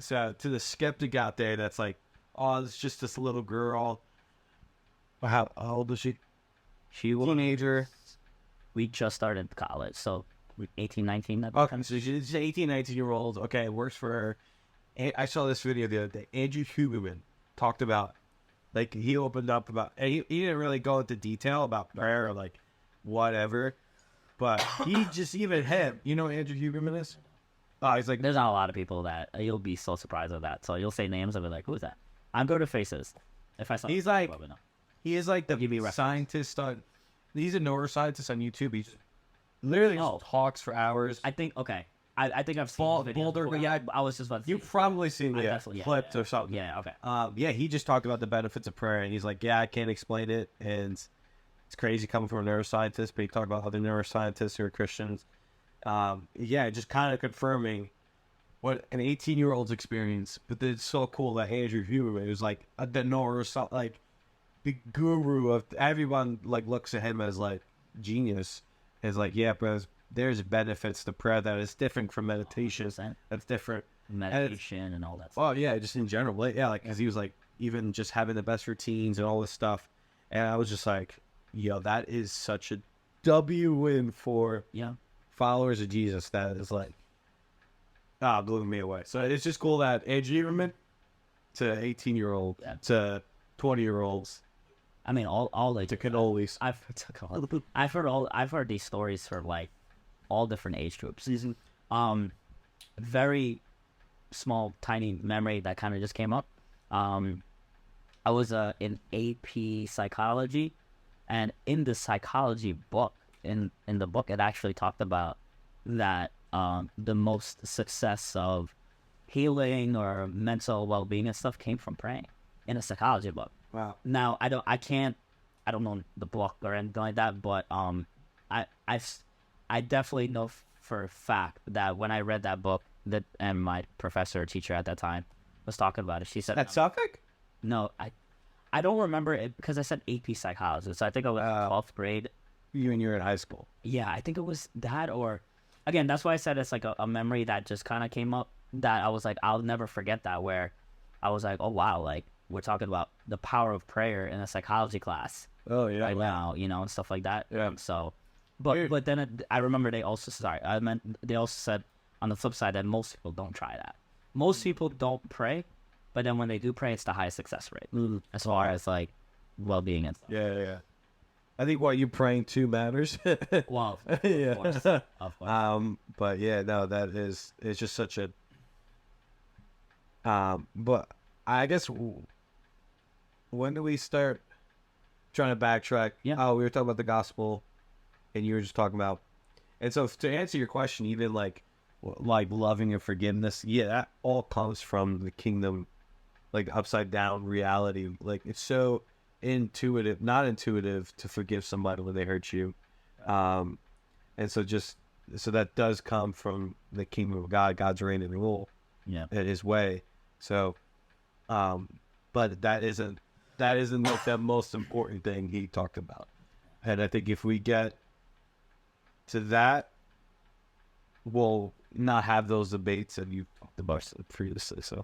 So to the skeptic out there, that's like, oh, it's just this little girl. How old is she? She was teenager. We just started college, so 18, 19. Okay, so she's 18, 19-year-old. Okay, it works for her. I saw this video the other day. Andrew Huberman talked about, like, he opened up about, and he didn't really go into detail about prayer or, like, whatever, but he just, even him, you know who Andrew Huberman is? Oh, he's like, There's not a lot of people that you'll be so surprised at that. So you'll say names and be like, "Who's that?" I'm good at faces. If I saw, he's like, probably know. he is like the Give me a reference. scientist on, he's a neuroscientist on YouTube. He just literally just talks for hours. I think I think I've seen the videos Boulder, before. yeah, I was just about to you've say, probably seen I it definitely- clipped or something. yeah, okay. Yeah, he just talked about the benefits of prayer, and he's like, yeah, I can't explain it, and it's crazy coming from a neuroscientist, but he talked about other neuroscientists who are Christians. Yeah, just kind of confirming what an 18-year-old's experience, but it's so cool that Andrew Huberman was like the neuroscientist, like the guru of everyone, like looks at him as like genius, is like, yeah, but there's benefits to prayer that is different from meditation. 100%. That's different. Meditation and all that stuff. Well, yeah, just in general, like, yeah, like, because he was like, even just having the best routines and all this stuff, and I was just like, yo, that is such a W win for Yeah. followers of Jesus. That is like, blew me away. So it's just cool that Andrew Huberman to 18-year-old Yeah. to 20-year-olds I mean, all like to cannolis. I've heard these stories for like all different age groups. Very small, tiny memory that kind of just came up. I was in AP psychology, and in the psychology book, in the book, it actually talked about that the most success of healing or mental well-being and stuff came from praying in a psychology book. Wow. Now I don't know the book or anything like that, but I definitely know for a fact that when I read that book, that and my professor or teacher at that time was talking about it. She said At Suffolk? no, I don't remember it because I said AP psychology, so I think I was 12th grade. You and you're in high school. Yeah, I think it was that, or again, that's why I said it's like a memory that just kind of came up that I was like, I'll never forget that, where I was like, oh wow, like we're talking about the power of prayer in a psychology class Oh, yeah. right now, and stuff like that. Yeah. So, Weird. but then I remember they also they also said on the flip side that most people don't try that. Most people don't pray, but then when they do pray, it's the highest success rate as far as like well-being and stuff. Yeah. I think what you praying to matters. Well, Yeah. of course. But yeah, no, it's just such a, but I guess when do we start trying to backtrack? Yeah. Oh, we were talking about the gospel and you were just talking about, and so to answer your question, even like loving and forgiveness, yeah, that all comes from the kingdom, like upside down reality. Like it's so not intuitive to forgive somebody when they hurt you. And so that does come from the kingdom of God, God's reign and rule, Yeah. in his way. So, but that isn't like the most important thing he talked about. And I think if we get to that, we'll not have those debates that you talked about previously. So